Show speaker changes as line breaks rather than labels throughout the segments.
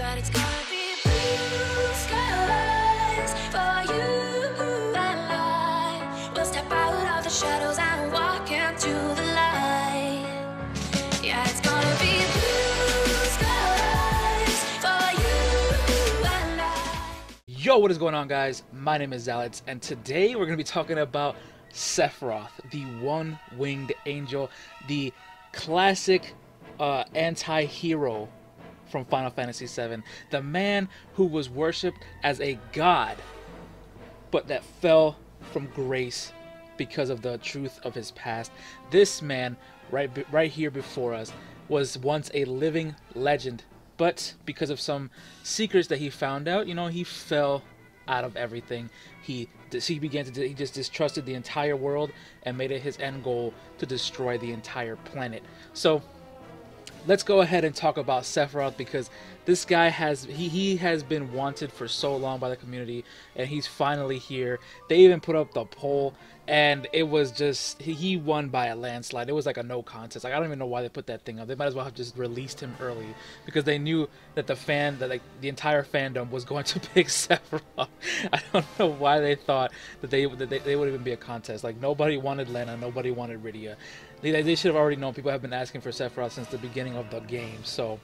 But it's gonna be blue skies for you and I. We'll step out of the shadows and walk into the light. Yeah, it's gonna be blue skies for you and I.
Yo, what is going on, guys? My name is Zalits, and today we're going to be talking about Sephiroth, the one-winged angel, the classic anti-hero from Final Fantasy VII, the man who was worshipped as a god, but that fell from grace because of the truth of his past. This man, right here before us, was once a living legend, but because of some secrets that he found out, he fell out of everything. He just distrusted the entire world and made it his end goal to destroy the entire planet. So let's go ahead and talk about Sephiroth, because this guy has been wanted for so long by the community, and he's finally here. They even put up the poll, and it was just, he won by a landslide. It was like a no contest. Like, I don't even know why they put that thing up. They might as well have just released him early, because they knew that the entire fandom was going to pick Sephiroth. I don't know why they thought that they would even be a contest. Like, nobody wanted Lena, nobody wanted Rydia. They should have already known. People have been asking for Sephiroth since the beginning of the game. So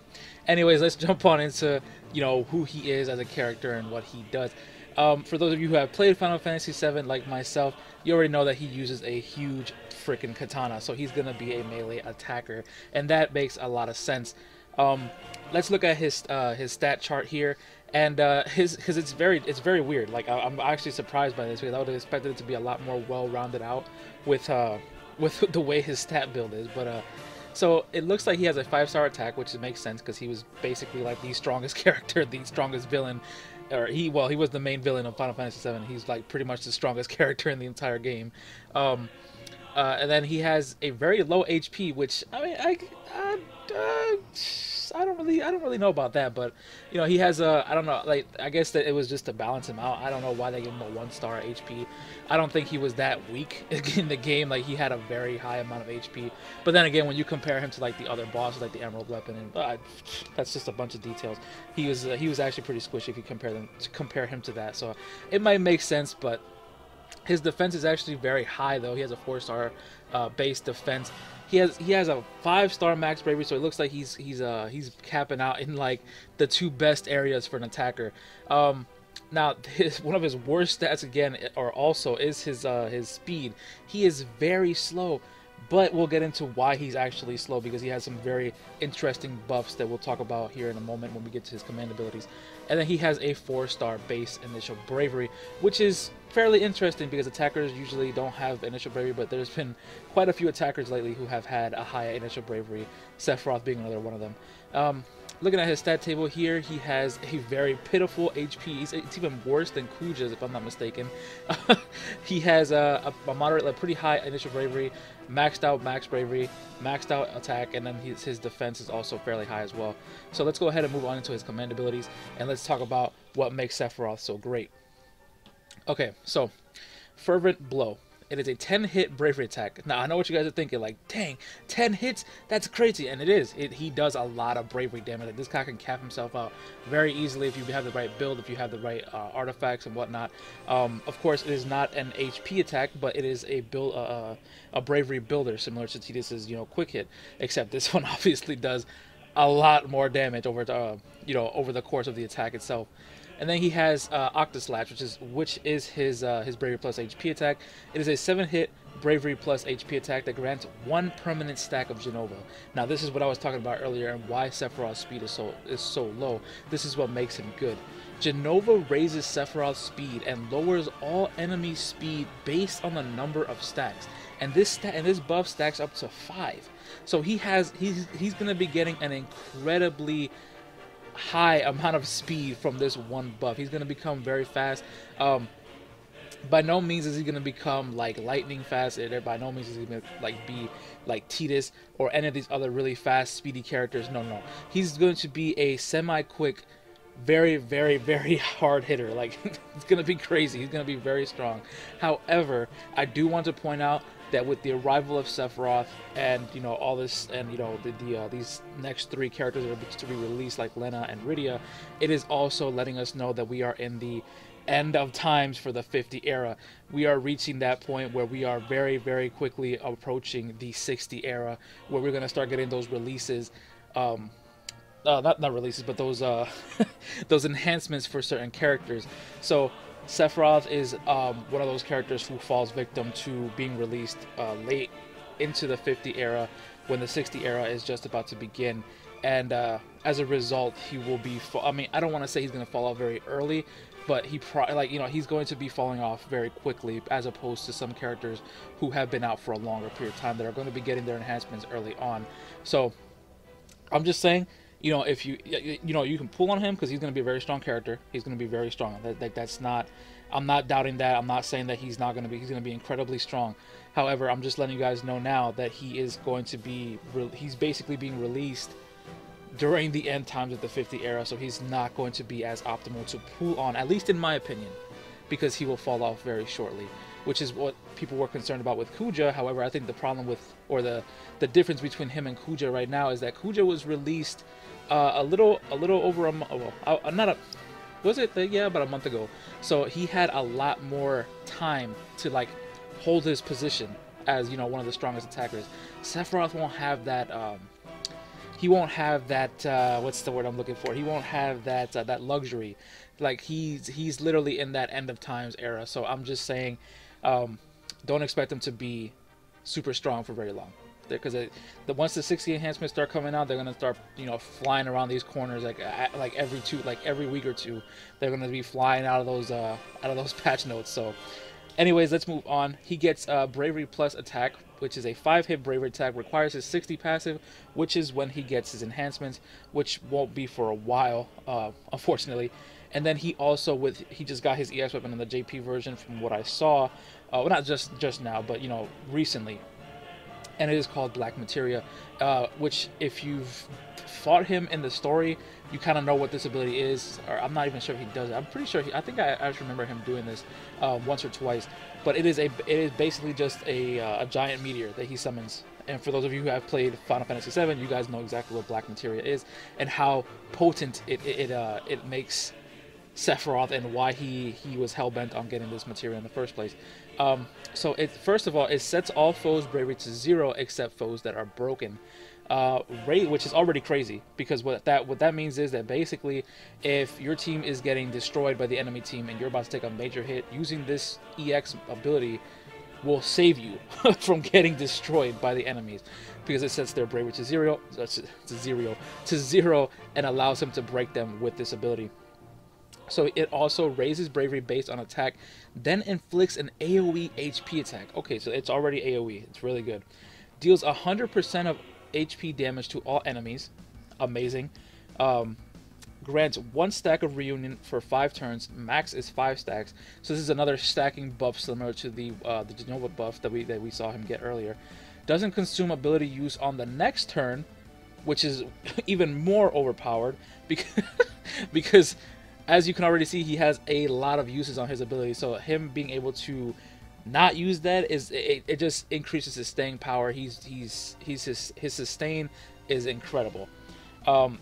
anyways, let's jump on into who he is as a character and what he does. For those of you who have played Final Fantasy VII like myself, you already know that he uses a huge freaking katana, so he's gonna be a melee attacker, and that makes a lot of sense. Let's look at his stat chart here, and because it's very weird. Like, I'm actually surprised by this, because I would have expected it to be a lot more well-rounded out with the way his stat build is. But so it looks like he has a 5-star attack, which makes sense because he was basically like the strongest character, the strongest villain, or he was the main villain of Final Fantasy VII. He's like pretty much the strongest character in the entire game. And then he has a very low HP, which I mean, I don't really know about that, but he has I don't know, like, I guess that it was just to balance him out. I don't know why they gave him a 1-star HP. I don't think he was that weak in the game. Like, he had a very high amount of HP, but then again, when you compare him to like the other bosses, like the Emerald Weapon, and that's just a bunch of details. He was actually pretty squishy if you compare him to that. So it might make sense, but his defense is actually very high, though. He has a 4-star base defense. He has a 5-star max bravery, so it looks like he's capping out in like the 2 best areas for an attacker. Now, one of his worst stats again, is his speed. He is very slow, but we'll get into why he's actually slow, because he has some very interesting buffs that we'll talk about here in a moment when we get to his command abilities. And then he has a 4-star base initial bravery, which is fairly interesting because attackers usually don't have initial bravery, but there's been quite a few attackers lately who have had a high initial bravery, Sephiroth being another one of them. Looking at his stat table here, he has a very pitiful HP. It's even worse than Kuja's, if I'm not mistaken. He has a pretty high initial bravery, maxed out max bravery, maxed out attack, and then his defense is also fairly high as well. So let's go ahead and move on into his command abilities, and let's talk about what makes Sephiroth so great. Okay, so Fervent Blow. It is a 10-hit bravery attack. Now, I know what you guys are thinking, like, dang, 10 hits? That's crazy. And it is. He does a lot of bravery damage. Like, this guy can cap himself out very easily if you have the right build, if you have the right artifacts and whatnot. Of course, it is not an HP attack, but it is a bravery builder, similar to Tidus's, quick hit. Except this one obviously does a lot more damage over the course of the attack itself. And then he has Octaslash, which is his bravery plus HP attack. It is a 7-hit bravery plus HP attack that grants 1 permanent stack of Genova. Now, this is what I was talking about earlier, and why Sephiroth's speed is so low. This is what makes him good. Genova raises Sephiroth's speed and lowers all enemy speed based on the number of stacks, and this buff stacks up to 5. So he's going to be getting an incredibly high amount of speed from this one buff. He's going to become very fast. By no means is he going to become like lightning fast. By no means is he going to be like Tidus or any of these other really fast, speedy characters. No. He's going to be a semi-quick, very, very, very hard hitter. Like, it's going to be crazy. He's going to be very strong. However, I do want to point out that with the arrival of Sephiroth and all this, and these next 3 characters that are to be released like Lena and Rydia, it is also letting us know that we are in the end of times for the 50 era. We are reaching that point where we are very, very quickly approaching the 60 era, where we're going to start getting those releases, not releases, but those those enhancements for certain characters. So Sephiroth is one of those characters who falls victim to being released late into the 50 era, when the 60 era is just about to begin. And as a result, he will be I mean, I don't want to say he's going to fall off very early, but he's going to be falling off very quickly, as opposed to some characters who have been out for a longer period of time that are going to be getting their enhancements early on. So I'm just saying, if you can pull on him, because he's going to be a very strong character. He's going to be very strong. That's not, I'm not doubting that. I'm not saying that he's not going to be. He's going to be incredibly strong. However, I'm just letting you guys know now that he is going to be. He's basically being released during the end times of the 50 era, so he's not going to be as optimal to pull on, at least in my opinion, because he will fall off very shortly, which is what people were concerned about with Kuja. However, I think the problem with, or the difference between him and Kuja right now is that Kuja was released a little over a month. Well, about a month ago. So he had a lot more time to hold his position as one of the strongest attackers. Sephiroth won't have that. He won't have that. What's the word I'm looking for? He won't have that that luxury. He's literally in that end of times era. So I'm just saying, don't expect him to be super strong for very long. Because once the 60 enhancements start coming out, they're gonna start flying around these corners every week or two. They're gonna be flying out of those patch notes. So, anyways, let's move on. He gets Bravery plus attack, which is a 5-hit bravery attack, requires his 60 passive, which is when he gets his enhancements, which won't be for a while, unfortunately. And then he also he just got his EX weapon in the JP version, from what I saw, well, not just now, but recently. And it is called Black Materia, which if you've fought him in the story, you kind of know what this ability is. Or I'm not even sure if he does it. I'm pretty sure I think I actually remember him doing this once or twice. But it is basically just a giant meteor that he summons. And for those of you who have played Final Fantasy VII, you guys know exactly what Black Materia is and how potent it makes Sephiroth, and why he was hell-bent on getting this materia in the first place. So first of all, it sets all foes' bravery to 0 except foes that are broken, which is already crazy, because what that means is that basically, if your team is getting destroyed by the enemy team and you're about to take a major hit, using this EX ability will save you from getting destroyed by the enemies, because it sets their bravery to 0, and allows him to break them with this ability. So it also raises bravery based on attack, then inflicts an AoE HP attack. Okay, so it's already AoE. It's really good. Deals 100% of HP damage to all enemies. Amazing. Grants 1 stack of Reunion for 5 turns. Max is 5 stacks. So this is another stacking buff similar to the Genova buff that we saw him get earlier. Doesn't consume ability use on the next turn, which is even more overpowered because as you can already see, he has a lot of uses on his ability. So him being able to not use that it just increases his staying power. His sustain is incredible. And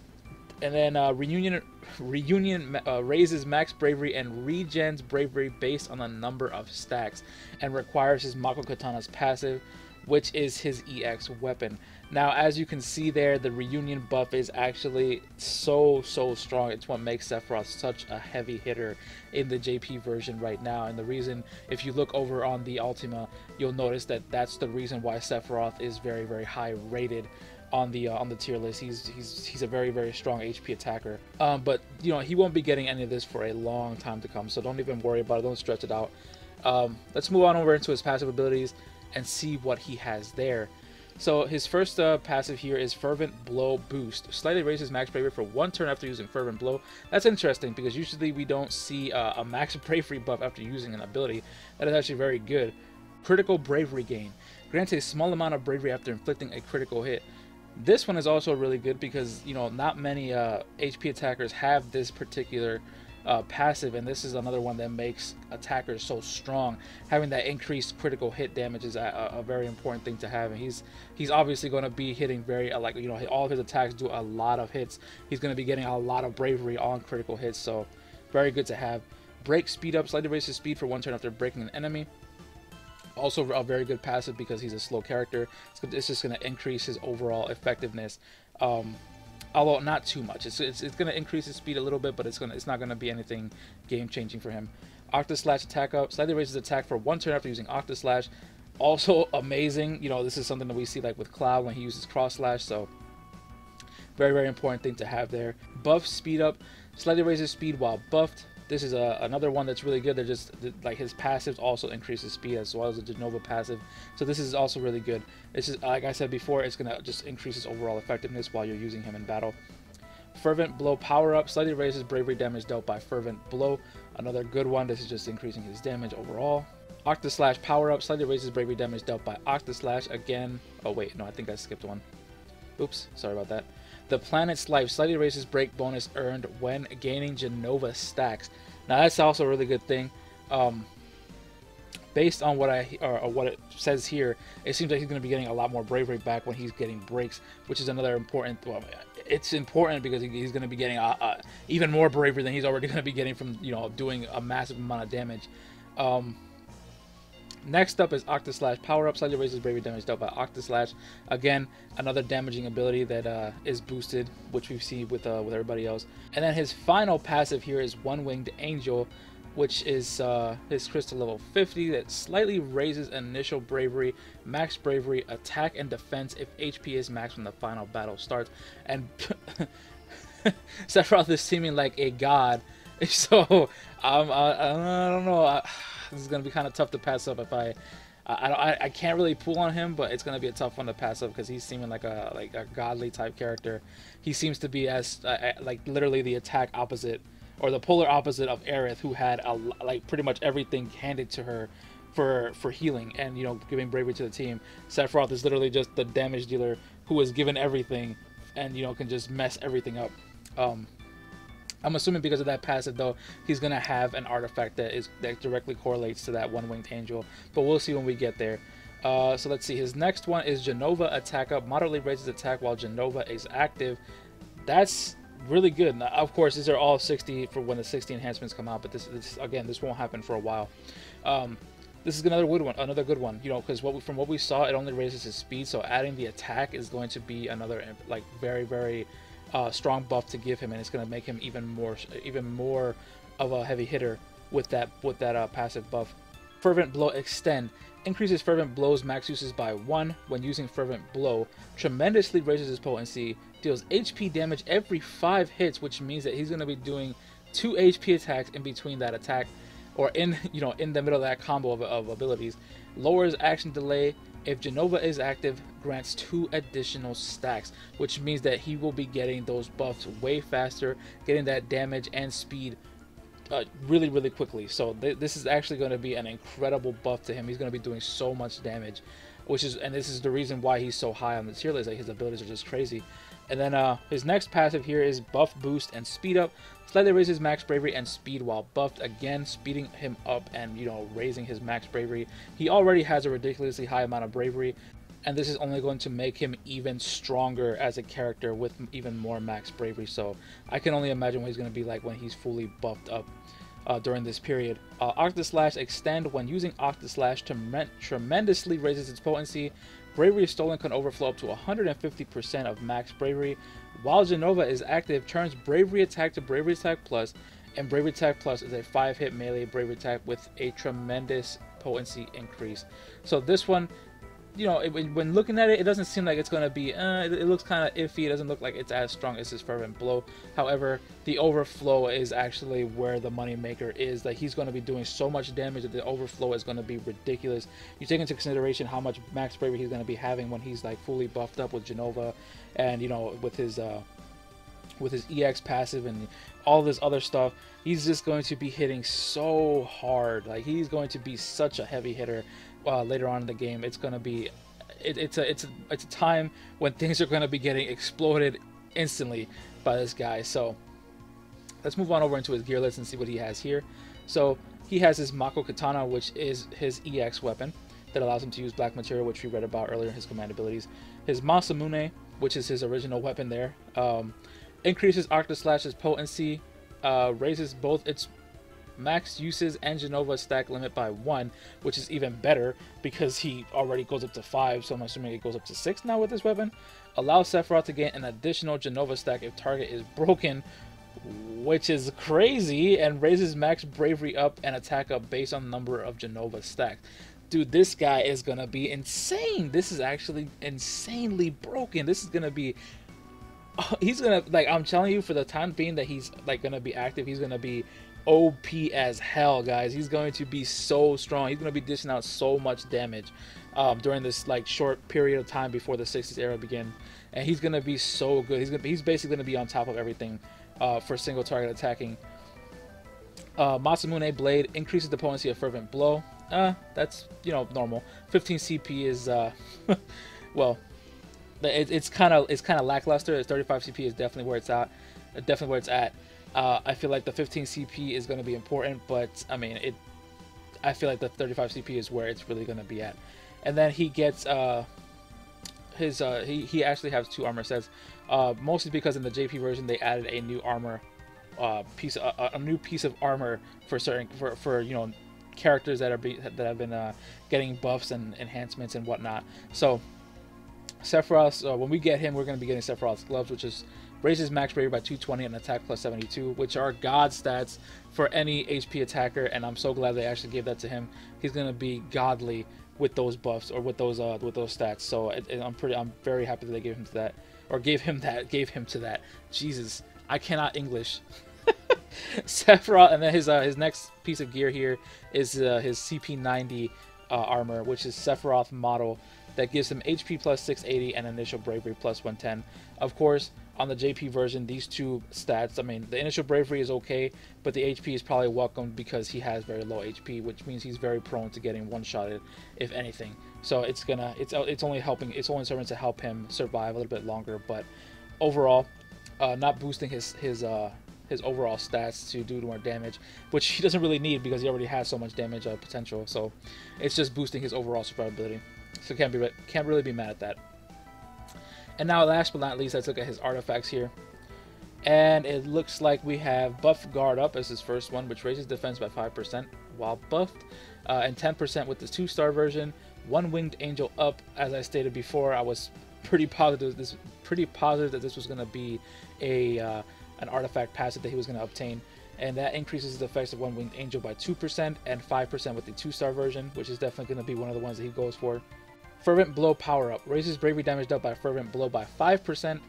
then Reunion raises max bravery and regens bravery based on the number of stacks, and requires his Mako Katana's passive, which is his EX weapon. Now, as you can see there, the Reunion buff is actually so strong. It's what makes Sephiroth such a heavy hitter in the JP version right now. And the reason, if you look over on the Ultima, you'll notice that that's the reason why Sephiroth is very, very high rated on the tier list. He's a very, very strong HP attacker. But he won't be getting any of this for a long time to come. So don't even worry about it. Don't stretch it out. Let's move on over into his passive abilities and see what he has there. So his first passive here is Fervent Blow Boost. Slightly raises max bravery for 1 turn after using Fervent Blow. That's interesting, because usually we don't see a max bravery buff after using an ability. That is actually very good. Critical bravery gain. Grants a small amount of bravery after inflicting a critical hit. This one is also really good because not many HP attackers have this particular passive, and this is another one that makes attackers so strong. Having that increased critical hit damage is a very important thing to have, and he's obviously going to be hitting very like, you know, all of his attacks do a lot of hits. He's going to be getting a lot of bravery on critical hits, so very good to have. Break speed up, slightly raises speed for 1 turn after breaking an enemy. Also a very good passive because he's a slow character. It's just going to increase his overall effectiveness. Although not too much. It's going to increase his speed a little bit, but it's not going to be anything game changing for him. Octa Slash attack up, slightly raises attack for 1 turn after using Octa Slash. Also amazing. You know, this is something that we see like with Cloud when he uses Cross Slash. So very, very important thing to have there. Buff speed up, slightly raises speed while buffed. This is another one that's really good. They're just like his passives also increases speed as well as the Jenova passive. So this is also really good. This is, like I said before, it's gonna just increase his overall effectiveness while you're using him in battle. Fervent Blow power up, slightly raises bravery damage dealt by Fervent Blow. Another good one. This is just increasing his damage overall. Octa Slash power up, slightly raises bravery damage dealt by Octa Slash again. Oh wait, no, I think I skipped one. Oops, sorry about that. The Planet's Life slightly raises break bonus earned when gaining Jenova stacks. Now that's also a really good thing. Based on what what it says here, it seems like he's going to be getting a lot more bravery back when he's getting breaks, which is another important. Well, it's important because he's going to be getting even more bravery than he's already going to be getting from, you know, doing a massive amount of damage. Next up is Octa Slash power up, slightly raises bravery damage dealt by Octa Slash. Again, another damaging ability that is boosted, which we've seen with everybody else. And then his final passive here is One Winged Angel, which is his crystal level 50 that slightly raises initial bravery, max bravery, attack, and defense if HP is maxed when the final battle starts. And Sephiroth is seeming like a god, so I don't know. This is gonna be kind of tough to pass up if I can't really pull on him, but it's gonna be a tough one to pass up because he's seeming like a godly type character. He seems to be as like literally the attack opposite or the polar opposite of Aerith, who had like pretty much everything handed to her for healing and, you know, giving bravery to the team. Sephiroth is literally just the damage dealer who is given everything and, you know, can just mess everything up. I'm assuming because of that passive, though, he's gonna have an artifact that directly correlates to that One Winged Angel, but we'll see when we get there. So let's see. His next one is Jenova attack up, moderately raises attack while Jenova is active. That's really good. Now, of course, these are all 60 for when the 60 enhancements come out, but this again, this won't happen for a while. This is another good one. You know, because from what we saw, it only raises his speed, so adding the attack is going to be another like very, very strong buff to give him, and it's going to make him even more of a heavy hitter with that passive buff. Fervent Blow Extend increases Fervent Blow's max uses by 1 when using Fervent Blow, tremendously raises his potency, deals HP damage every 5 hits, which means that he's going to be doing 2 HP attacks in between that attack, or in the middle of that combo of abilities. Lowers action delay if Jenova is active, grants 2 additional stacks, which means that he will be getting those buffs way faster, getting that damage and speed really, really quickly. So this is actually going to be an incredible buff to him. He's going to be doing so much damage, and this is the reason why he's so high on the tier list. Like, his abilities are just crazy. And then his next passive here is Buff Boost and Speed Up. Slightly raises max bravery and speed while buffed, again speeding him up and, you know, raising his max bravery. He already has a ridiculously high amount of bravery, and this is only going to make him even stronger as a character with even more max bravery. So I can only imagine what he's going to be like when he's fully buffed up during this period. Octa Slash Extend. When using Octa Slash, tremendously raises its potency. Bravery Stolen can overflow up to 150% of max bravery. While Jenova is active, turns Bravery Attack to Bravery Attack Plus, and Bravery Attack Plus is a 5-hit melee bravery attack with a tremendous potency increase. So this one, you know, when looking at it, it doesn't seem like it's going to be, it looks kind of iffy. It doesn't look like it's as strong as his Fervent Blow. However, the overflow is actually where the money maker is. That he's going to be doing so much damage that the overflow is going to be ridiculous. You take into consideration how much max bravery he's going to be having when he's like fully buffed up with Jenova, and, you know, with his EX passive and all this other stuff. He's just going to be hitting so hard. Like, he's going to be such a heavy hitter later on in the game. It's going to be it's a time when things are going to be getting exploded instantly by this guy. So let's move on over into his gear list and see what he has here. So he has his Mako Katana, which is his EX weapon that allows him to use black material, which we read about earlier in his command abilities. His Masamune, which is his original weapon there, increases Octaslash's potency, raises both its max uses and Genova stack limit by 1, which is even better because he already goes up to 5, so I'm assuming it goes up to 6 now with this weapon. Allows Sephiroth to gain an additional Genova stack if target is broken, which is crazy, and raises max bravery up and attack up based on the number of Genova stacked. Dude, this guy is gonna be insane. This is actually insanely broken. This is gonna be, he's gonna, like, I'm telling you, for the time being that he's like gonna be active, he's gonna be OP as hell, guys. He's going to be so strong. He's going to be dishing out so much damage during this like short period of time before the 60s era begin, and he's going to be so good. He's basically going to be on top of everything for single target attacking. Masamune Blade increases the potency of Fervent Blow. That's, you know, normal. 15 CP is well, it's kind of lackluster. 35 CP is definitely where it's at. I feel like the 15 CP is going to be important, but I mean, I feel like the 35 CP is where it's really going to be at. And then he gets he actually has 2 armor sets, mostly because in the JP version they added a new armor a new piece of armor for certain for you know, characters that have been getting buffs and enhancements and whatnot. So Sephiroth, when we get him, we're going to be getting Sephiroth's gloves, which is raises max bravery by 220 and attack plus 72, which are god stats for any HP attacker, and I'm so glad they actually gave that to him. He's going to be godly with those buffs, or with those stats. So I'm very happy that they gave him to that, or gave him to that. Jesus, I cannot English. Sephiroth, and then his next piece of gear here is his CP90 armor, which is Sephiroth model, that gives him HP plus 680 and initial bravery plus 110. Of course, on the JP version, these 2 stats, I mean, the initial bravery is okay, but the HP is probably welcomed because he has very low HP, which means he's very prone to getting one-shotted, if anything. So it's only serving to help him survive a little bit longer. But overall, not boosting his overall stats to do more damage, which he doesn't really need because he already has so much damage potential. So it's just boosting his overall survivability. So can't really be mad at that. And now, last but not least, let's look at his artifacts here. And it looks like we have Buff Guard Up as his first one, which raises defense by 5% while buffed, and 10% with the 2-star version. One Winged Angel Up, as I stated before, I was pretty positive that this was going to be an artifact passive that he was going to obtain. And that increases the effects of One Winged Angel by 2% and 5% with the 2-star version, which is definitely going to be one of the ones that he goes for. Fervent Blow Power Up raises bravery damage dealt by Fervent Blow by 5%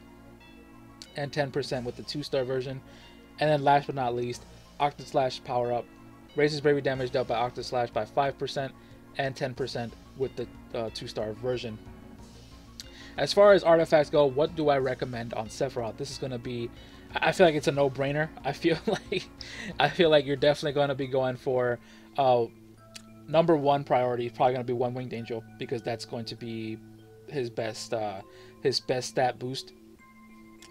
and 10% with the 2-star version. And then last but not least, Octaslash Power Up raises bravery damage dealt by Octaslash by 5% and 10% with the 2-star version. As far as artifacts go, what do I recommend on Sephiroth? This is going to be, I feel like it's a no-brainer. I feel like you're definitely going to be going for number 1 priority is probably going to be One Winged Angel, because that's going to be his best stat boost.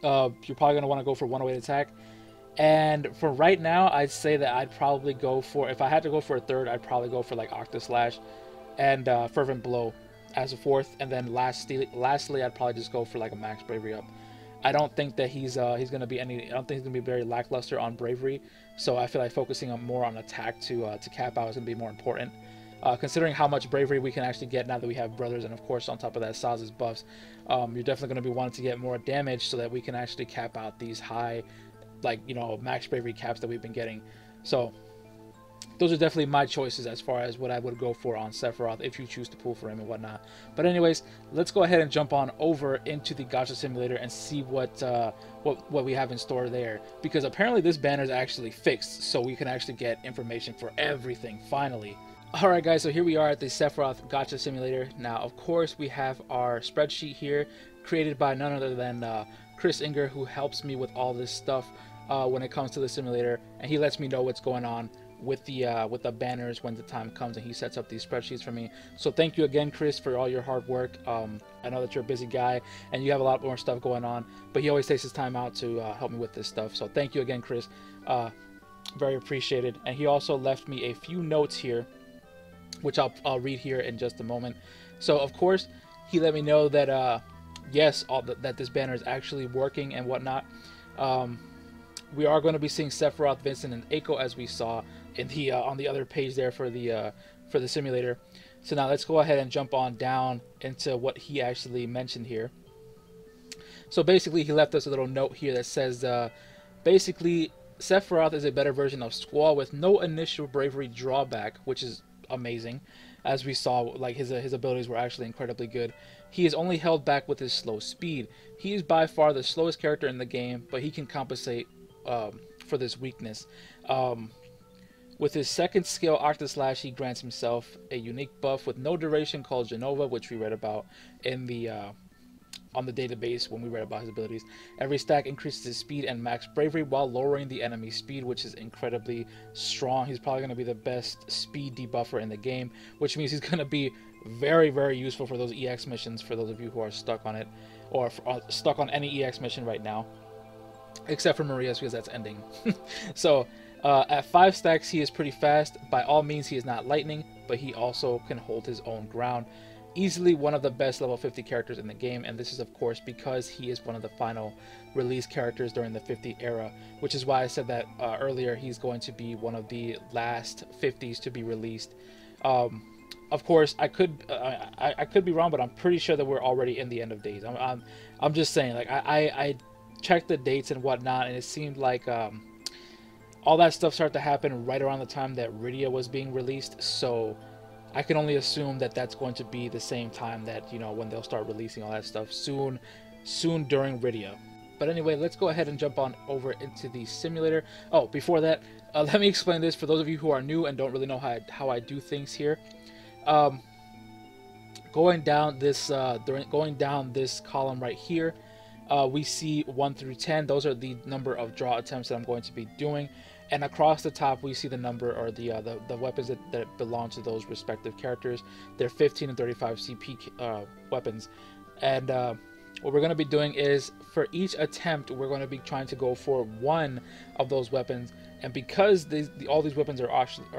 You're probably going to want to go for 108 attack. And for right now, I'd say that I'd probably go for, if I had to go for a third, I'd probably go for like Octaslash and Fervent Blow as a fourth. And then lastly, I'd probably just go for like a max bravery up. I don't think that he's going to be very lackluster on bravery. So I feel like focusing more on attack to cap out is going to be more important. Considering how much bravery we can actually get now that we have brothers, and of course on top of that Saz's buffs, you're definitely going to be wanting to get more damage so that we can actually cap out these high, like, you know, max bravery caps that we've been getting. So those are definitely my choices as far as what I would go for on Sephiroth if you choose to pull for him and whatnot. But anyways, let's go ahead and jump on over into the Gacha Simulator and see what we have in store there, because apparently this banner is actually fixed, so we can actually get information for everything finally. Alright guys, so here we are at the Sephiroth Gacha Simulator. Now of course we have our spreadsheet here, created by none other than Chris Inger, who helps me with all this stuff when it comes to the simulator, and he lets me know what's going on with the banners when the time comes and he sets up these spreadsheets for me. So thank you again, Chris, for all your hard work. I know that you're a busy guy and you have a lot more stuff going on, but he always takes his time out to help me with this stuff. So thank you again, Chris. Very appreciated. And he also left me a few notes here, which I'll read here in just a moment. So of course he let me know that yes, that this banner is actually working and whatnot. We are going to be seeing Sephiroth, Vincent, and Eiko as we saw in the on the other page there for the simulator. So now let's go ahead and jump on down into what he actually mentioned here. So basically he left us a little note here that says basically Sephiroth is a better version of Squall with no initial bravery drawback, which is amazing. As we saw, like his abilities were actually incredibly good. He is only held back with his slow speed. He is by far the slowest character in the game, but he can compensate for this weakness. With his second skill, Octaslash, he grants himself a unique buff with no duration called Genova, which we read about in the on the database when we read about his abilities. Every stack increases his speed and max bravery while lowering the enemy's speed, which is incredibly strong. He's probably going to be the best speed debuffer in the game, which means he's going to be very, very useful for those EX missions, for those of you who are stuck on it, or stuck on any EX mission right now, except for Maria's, because that's ending. So at 5 stacks he is pretty fast. By all means he is not lightning, but he also can hold his own ground. Easily one of the best level 50 characters in the game, and this is of course because he is one of the final release characters during the 50 era, which is why I said that earlier. He's going to be one of the last 50s to be released. Of course I could be wrong, but I'm pretty sure that we're already in the end of days. I'm just saying, like I checked the dates and whatnot, and it seemed like all that stuff started to happen right around the time that Rydia was being released, so I can only assume that that's going to be the same time that, you know, when they'll start releasing all that stuff soon during Rydia. But anyway, let's go ahead and jump on over into the simulator. Oh, before that, let me explain this for those of you who are new and don't really know how I do things here. Going down this column right here, we see 1 through 10. Those are the number of draw attempts that I'm going to be doing. And across the top, we see the number, or the weapons that belong to those respective characters. They're 15 and 35 CP weapons. And what we're going to be doing is, for each attempt, we're going to be trying to go for one of those weapons. And because all these weapons are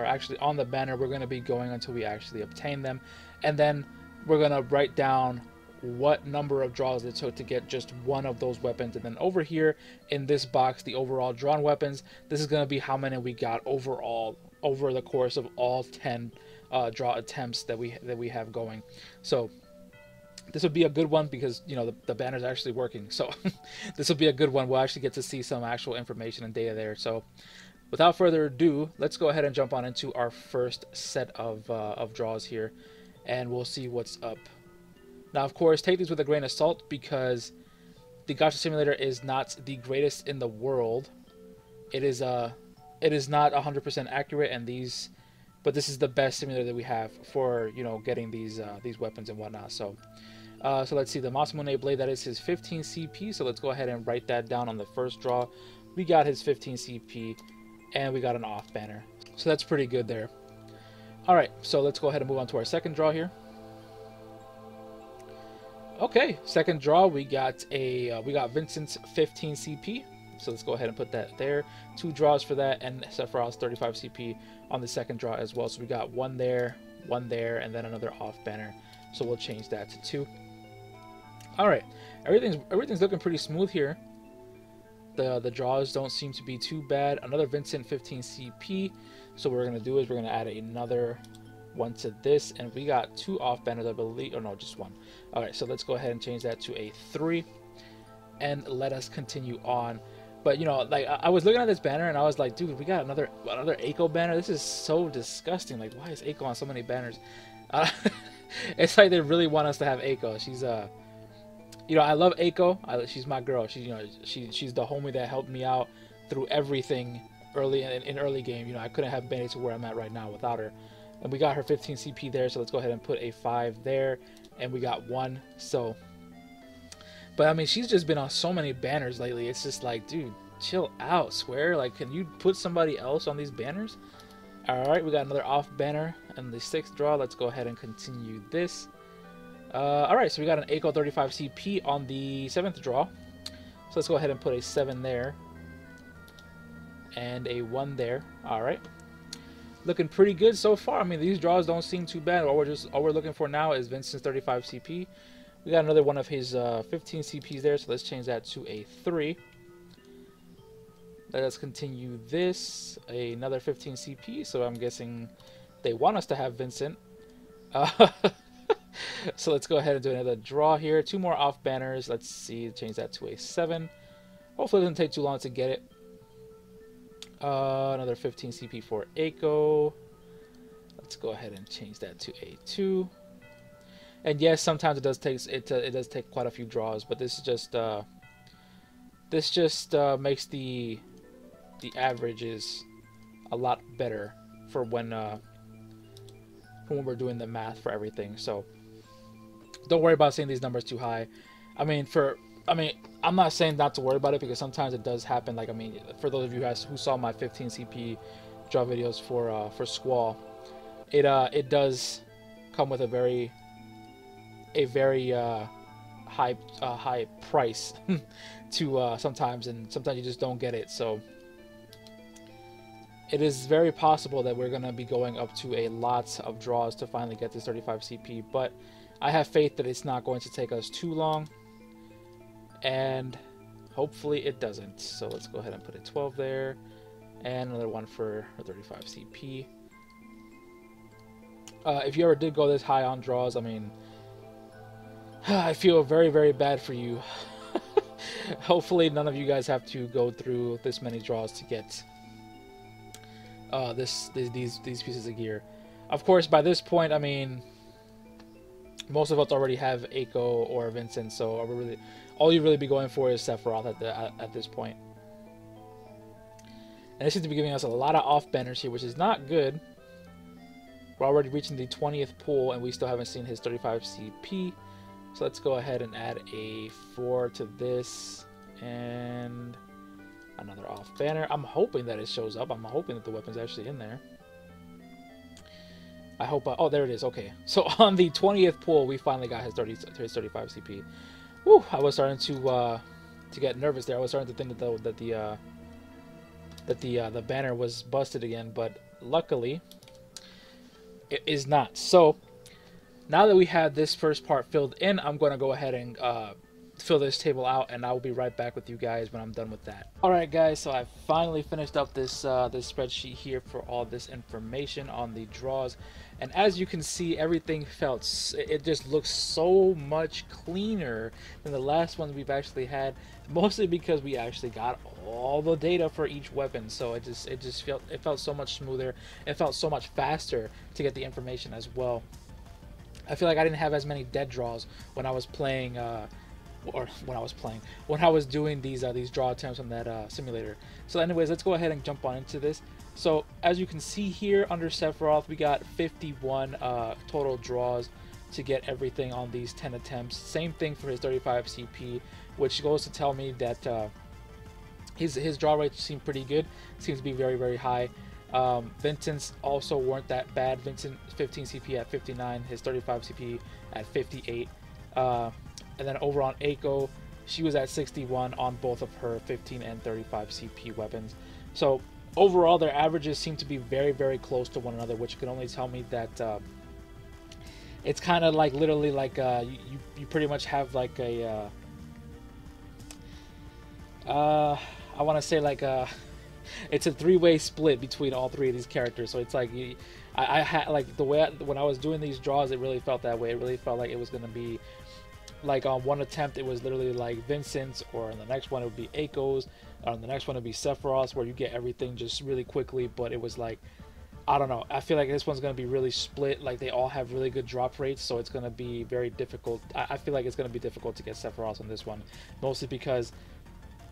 actually on the banner, we're going to be going until we actually obtain them. And then we're going to write down what number of draws it took to get just one of those weapons. And then over here in this box, the overall drawn weapons, this is going to be how many we got overall over the course of all 10 draw attempts that we have going. So this would be a good one because, you know, the banner's actually working. So this will be a good one. We'll actually get to see some actual information and data there. So without further ado, let's go ahead and jump on into our first set of draws here, and we'll see what's up. Now, of course, take these with a grain of salt because the Gacha simulator is not the greatest in the world. It is not 100% accurate, and but this is the best simulator that we have for, you know, getting these weapons and whatnot. So let's see, the Masamune blade, that is his 15 CP. So let's go ahead and write that down on the first draw. We got his 15 CP, and we got an off banner. So that's pretty good there. All right, so let's go ahead and move on to our second draw here. Okay, second draw, we got Vincent's 15 CP. So let's go ahead and put that there. 2 draws for that, and Sephiroth's 35 CP on the second draw as well. So we got one there, and then another off banner. So we'll change that to 2. All right, everything's looking pretty smooth here. The draws don't seem to be too bad. Another Vincent 15 CP. So what we're gonna do is we're gonna add another one to this, and we got 2 off banners, I believe. Oh no, just 1. All right, so let's go ahead and change that to a 3, and let us continue on. But, you know, like, I was looking at this banner and I was like, dude, we got another Eiko banner. This is so disgusting. Like, why is Eiko on so many banners? It's like they really want us to have Eiko. She's you know, I love Eiko. She's my girl. She's, you know, she's the homie that helped me out through everything early in early game. You know, I couldn't have been to where I'm at right now without her. And we got her 15 CP there, so let's go ahead and put a 5 there, and we got 1. So, but I mean, she's just been on so many banners lately. It's just like, dude, chill out, Square. Like, can you put somebody else on these banners? Alright, we got another off banner and the 6th draw. Let's go ahead and continue this. Alright, so we got an Eiko 35 CP on the 7th draw. So let's go ahead and put a 7 there. And a 1 there. Alright. Looking pretty good so far. I mean, these draws don't seem too bad. All we're looking for now is Vincent's 35 CP. We got another one of his 15 CPs there, so let's change that to a 3. Let us continue this. Another 15 CP, so I'm guessing they want us to have Vincent. So let's go ahead and do another draw here. 2 more off banners. Let's see, change that to a 7. Hopefully it doesn't take too long to get it. Another 15 CP for Eiko. Let's go ahead and change that to a 2. And yes, sometimes it does take quite a few draws, but this just makes the averages a lot better for when we're doing the math for everything. So don't worry about saying these numbers too high. I mean, I'm not saying not to worry about it, because sometimes it does happen. Like, I mean, for those of you guys who saw my 15 CP draw videos for Squall, it does come with a very high price to sometimes, and sometimes you just don't get it. So it is very possible that we're gonna be going up to a lot of draws to finally get this 35 CP, but I have faith that it's not going to take us too long, and hopefully it doesn't. So let's go ahead and put a 12 there, and another one for a 35 CP. If you ever did go this high on draws, I mean, I feel very, very bad for you. Hopefully none of you guys have to go through this many draws to get these pieces of gear. Of course, by this point, I mean, most of us already have Eiko or Vincent, so all you really be going for is Sephiroth at this point. And it seems to be giving us a lot of off banners here, which is not good. We're already reaching the 20th pool, and we still haven't seen his 35 CP. So let's go ahead and add a 4 to this, and another off banner. I'm hoping that it shows up. I'm hoping that the weapon's actually in there. I hope. Oh, there it is. Okay. So on the 20th pull, we finally got his 35 CP. Woo! I was starting to get nervous there. I was starting to think that the banner was busted again, but luckily it is not. So now that we have this first part filled in, I'm going to go ahead and fill this table out, and I will be right back with you guys when I'm done with that. Alright guys, so I finally finished up this this spreadsheet here for all this information on the draws, and as you can see, everything it just looks so much cleaner than the last ones we've actually had, mostly because we actually got all the data for each weapon. So it felt so much smoother. It felt so much faster to get the information as well. I feel like I didn't have as many dead draws when I was playing, when I was doing these draw attempts on that simulator. So anyways, let's go ahead and jump on into this. So as you can see here, under Sephiroth, we got 51 total draws to get everything on these 10 attempts. Same thing for his 35 CP, which goes to tell me that his draw rates seem pretty good. Seems to be very, very high. Vincent's also weren't that bad. Vincent 15 CP at 59, his 35 CP at 58. And then over on Eiko, she was at 61 on both of her 15 and 35 CP weapons. So overall, their averages seem to be very, very close to one another, which can only tell me that it's kind of like literally like you pretty much have like a I want to say like it's a three-way split between all three of these characters. So it's like I had like the way when I was doing these draws, it really felt that way. It really felt like it was gonna be like on one attempt it was literally like Vincent's, or on the next one it would be Eiko's, on the next one it would be Sephiroth's, where you get everything just really quickly. But it was like, I don't know, I feel like this one's going to be really split. Like they all have really good drop rates, so it's going to be very difficult. I feel like it's going to be difficult to get Sephiroth on this one, mostly because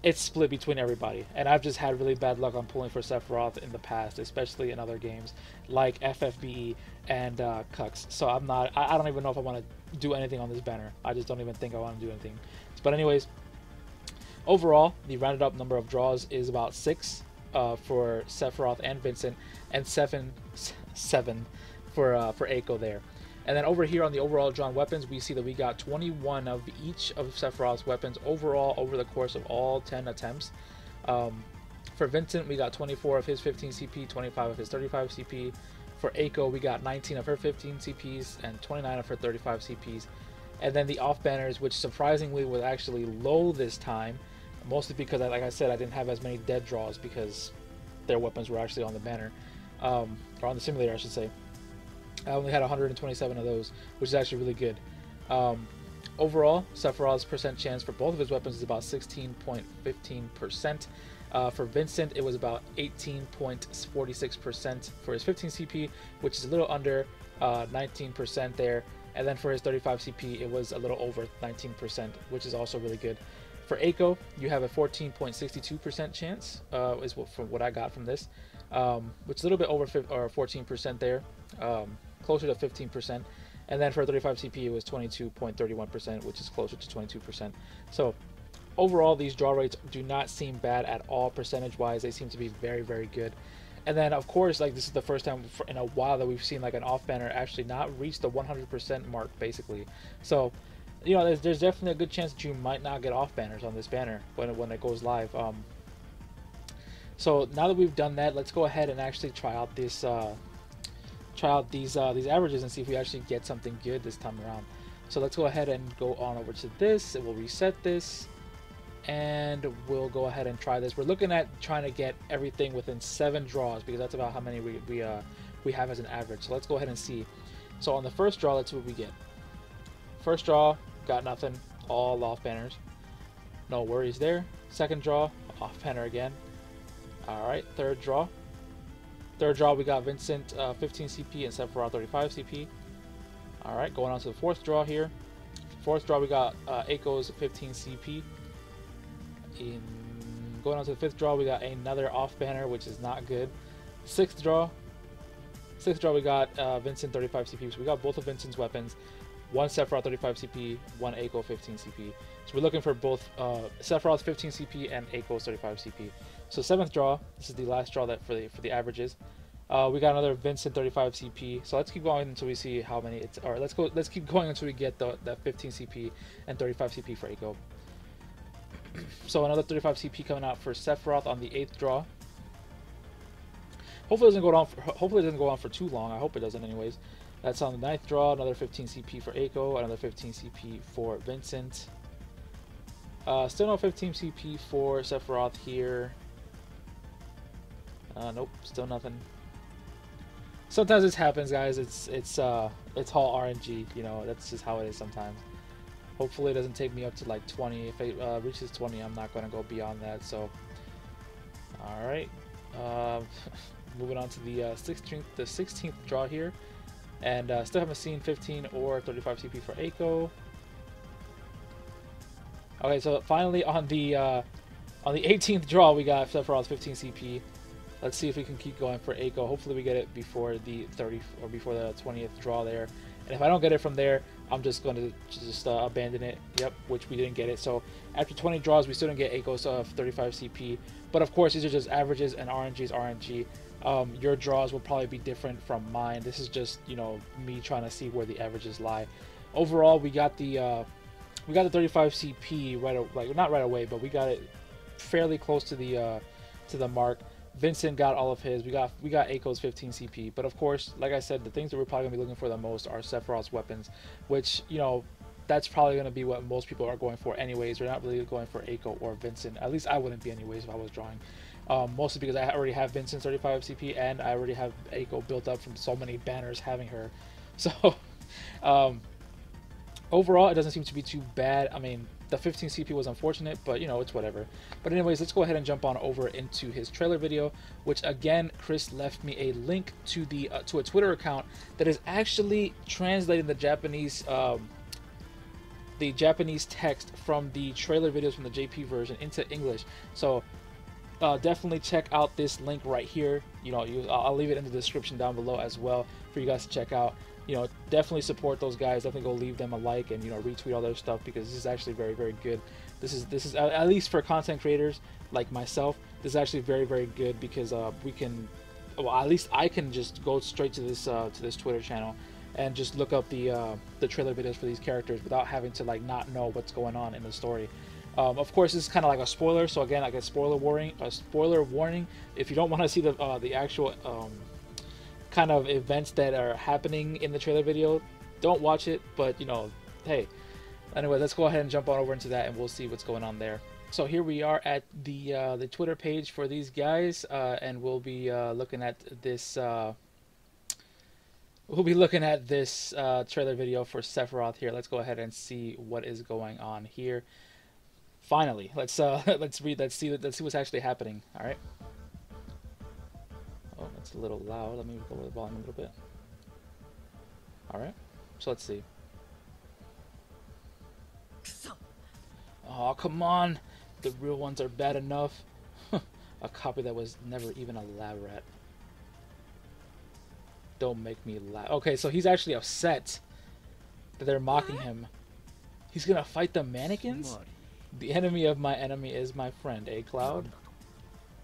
it's split between everybody, and I've just had really bad luck on pulling for Sephiroth in the past, especially in other games like FFBE and Cucks. So I don't even know if I want to do anything on this banner. I just don't even think I want to do anything. But anyways, overall, the rounded up number of draws is about 6. for Sephiroth and Vincent, and 7 for Eiko there. And then over here on the overall drawn weapons, we see that we got 21 of each of Sephiroth's weapons overall over the course of all 10 attempts. For Vincent, we got 24 of his 15 CP, 25 of his 35 CP. For Eiko, we got 19 of her 15 CPs and 29 of her 35 CPs. And then the off banners, which surprisingly was actually low this time, mostly because, like I said, I didn't have as many dead draws because their weapons were actually on the banner, or on the simulator, I should say. I only had 127 of those, which is actually really good. Overall, Sephiroth's percent chance for both of his weapons is about 16.15%. For Vincent, it was about 18.46% for his 15 CP, which is a little under 19% there. And then for his 35 CP, it was a little over 19%, which is also really good. For Eiko, you have a 14.62% chance, is from what I got from this, which is a little bit over 14% there, closer to 15%. And then for 35 CP, it was 22.31%, which is closer to 22%. So overall, these draw rates do not seem bad at all percentage-wise. They seem to be very, very good. And then, of course, like, this is the first time in a while that we've seen like an off banner actually not reach the 100% mark, basically. So, you know, there's definitely a good chance that you might not get off banners on this banner when it goes live. So now that we've done that, let's go ahead and actually try out this, these averages and see if we actually get something good this time around. So let's go ahead and go on over to this. It will reset this. And we'll go ahead and try this. We're looking at trying to get everything within 7 draws because that's about how many we have as an average. So let's go ahead and see. So on the first draw, let's see what we get. First draw, got nothing. All off banners. No worries there. Second draw, off banner again. Alright, third draw. Third draw, we got Vincent 15 CP and Sephiroth 35 CP. Alright, going on to the fourth draw here. Fourth draw, we got Eiko's 15 CP. Going on to the fifth draw, we got another off banner, which is not good. Sixth draw, we got Vincent 35 CP. So we got both of Vincent's weapons, one Sephiroth 35 CP, one Eiko 15 CP. So we're looking for both Sephiroth's 15 CP and Eiko's 35 CP. So seventh draw, this is the last draw that for the averages. We got another Vincent 35 CP. So let's keep going until we see how many it's. Or let's keep going until we get that 15 CP and 35 CP for Eiko. So another 35 CP coming out for Sephiroth on the 8th draw. Hopefully it doesn't go on for too long. I hope it doesn't anyways. That's on the 9th draw. Another 15 CP for Eiko. Another 15 CP for Vincent. Still no 15 CP for Sephiroth here. Nope, still nothing. Sometimes this happens, guys. It's all RNG. You know, that's just how it is sometimes. Hopefully it doesn't take me up to like 20. If it reaches 20, I'm not going to go beyond that. So, all right. Moving on to the 16th draw here, and still haven't seen 15 or 35 CP for Eiko. Okay, so finally on the 18th draw, we got Sephiroth's 15 CP. Let's see if we can keep going for Eiko. Hopefully we get it before the 30 or before the 20th draw there. And if I don't get it from there, I'm just going to abandon it. Yep, which we didn't get it. So after 20 draws, we still didn't get Eiko's 35 CP. But of course, these are just averages, and RNG is RNG. Your draws will probably be different from mine. This is just, you know, me trying to see where the averages lie. Overall, we got the 35 CP not right away, but we got it fairly close to the mark. Vincent got all of his. We got Eiko's 15 CP, but of course, like I said, the things that we're probably gonna be looking for the most are Sephiroth's weapons, which, you know, that's probably gonna be what most people are going for anyways. We're not really going for Eiko or Vincent. At least I wouldn't be anyways if I was drawing. Mostly because I already have Vincent's 35 CP and I already have Eiko built up from so many banners having her. So overall, it doesn't seem to be too bad. I mean, the 15 CP was unfortunate, but you know, it's whatever. But anyways, let's go ahead and jump on over into his trailer video, which again, Chris left me a link to the to a Twitter account that is actually translating the Japanese text from the trailer videos from the JP version into English. So definitely check out this link right here. You know, I'll leave it in the description down below as well for you guys to check out. You know, definitely support those guys. Definitely go leave them a like and, you know, retweet all their stuff, because this is actually very, very good. This is at least for content creators. like myself, this is actually very, very good because we can, well, at least I can just go straight to this Twitter channel and just look up the trailer videos for these characters without having to like not know what's going on in the story. Of course, this is kind of like a spoiler, so again, like a spoiler warning. If you don't want to see the actual kind of events that are happening in the trailer video, don't watch it. But you know, hey, anyway, let's go ahead and jump on over into that, and we'll see what's going on there. So here we are at the Twitter page for these guys, and we'll be looking at this. We'll be looking at this trailer video for Sephiroth here. Let's go ahead and see what is going on here. Finally, let's see what's actually happening. All right. Oh, that's a little loud. Let me lower the volume a little bit. All right. So let's see. Oh, come on. The real ones are bad enough. A copy that was never even a lab rat. Don't make me laugh. Okay, so he's actually upset that they're mocking him. He's gonna fight the mannequins? The enemy of my enemy is my friend, eh, Cloud?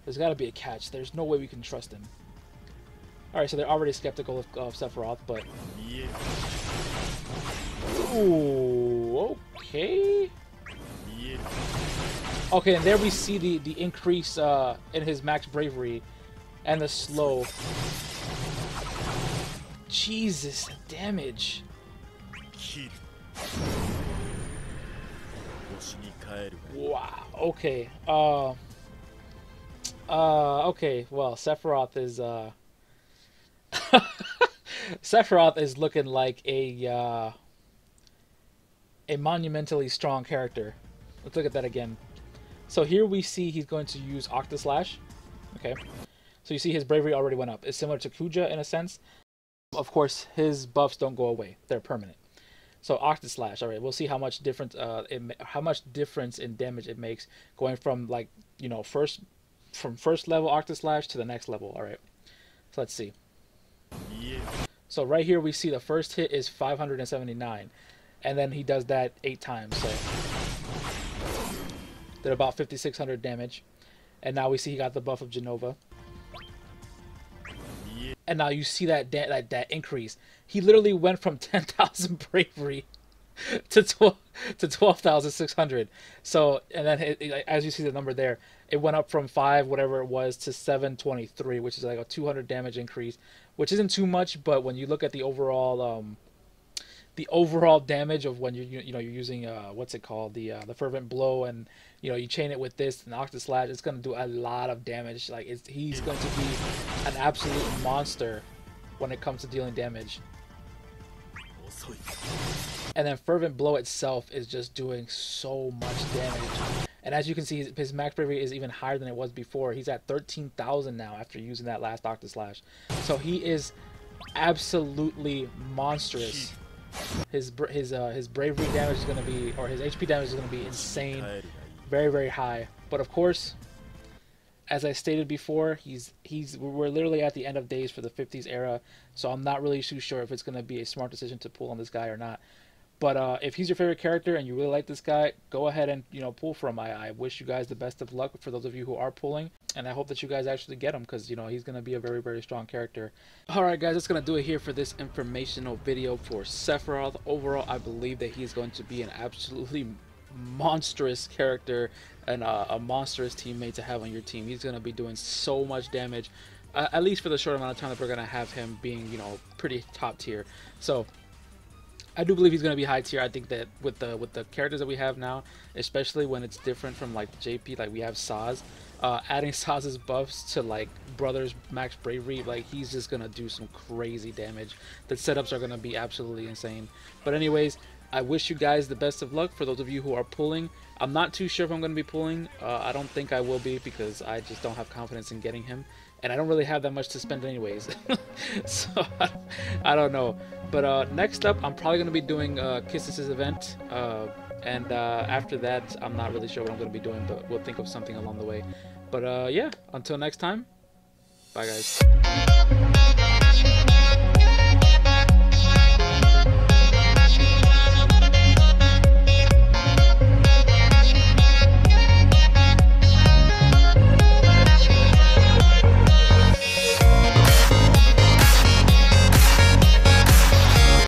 There's gotta be a catch. There's no way we can trust him. Alright, so they're already skeptical of Sephiroth, but... Ooh, okay. Okay, and there we see the increase in his max bravery and the slow. Jesus, damage. Wow. Okay. Okay. Well, Sephiroth is Sephiroth is looking like a monumentally strong character. Let's look at that again. So here we see he's going to use Octaslash. Okay. So you see his bravery already went up. It's similar to Kuja in a sense. Of course, his buffs don't go away; they're permanent. So Octaslash. All right, we'll see how much difference in damage it makes going from like first level Octaslash to the next level. All right, so let's see. So right here we see the first hit is 579, and then he does that 8 times. So did about 5,600 damage, and now we see he got the buff of Genova. And now you see that increase. He literally went from 10,000 bravery to 12,600. So, and then as you see the number there, it went up from 5 whatever it was to 723, which is like a 200 damage increase, which isn't too much, but when you look at the overall damage of when you're using what's it called, the fervent blow, and you chain it with this and Octaslash, it's going to do a lot of damage. Like he's going to be an absolute monster when it comes to dealing damage. And then fervent blow itself is just doing so much damage. And as you can see, his max bravery is even higher than it was before. He's at 13,000 now after using that last Octaslash. So he is absolutely monstrous. His bravery damage is going to be, or his HP damage is going to be insane, very, very high. But of course, as I stated before, we're literally at the end of days for the 50s era, so I'm not really too sure if it's going to be a smart decision to pull on this guy or not. But if he's your favorite character and you really like this guy, go ahead and pull for him. I wish you guys the best of luck for those of you who are pulling, and I hope that you guys actually get him, because he's going to be a very, very strong character. Alright guys, that's going to do it here for this informational video for Sephiroth. Overall, I believe that he's going to be an absolutely monstrous character and a monstrous teammate to have on your team. He's going to be doing so much damage, at least for the short amount of time that we're going to have him being pretty top tier. So I do believe he's going to be high tier. I think that with the characters that we have now, especially when it's different from like JP, like we have Saz, adding Saz's buffs to like Brother's max bravery, like he's just going to do some crazy damage. The setups are going to be absolutely insane. But anyways, I wish you guys the best of luck for those of you who are pulling. I'm not too sure if I'm going to be pulling. I don't think I will be, because I just don't have confidence in getting him. And I don't really have that much to spend anyways. So, I don't know. But next up, I'm probably going to be doing Kisses' event. And after that, I'm not really sure what I'm going to be doing, but we'll think of something along the way. But yeah, until next time, bye guys.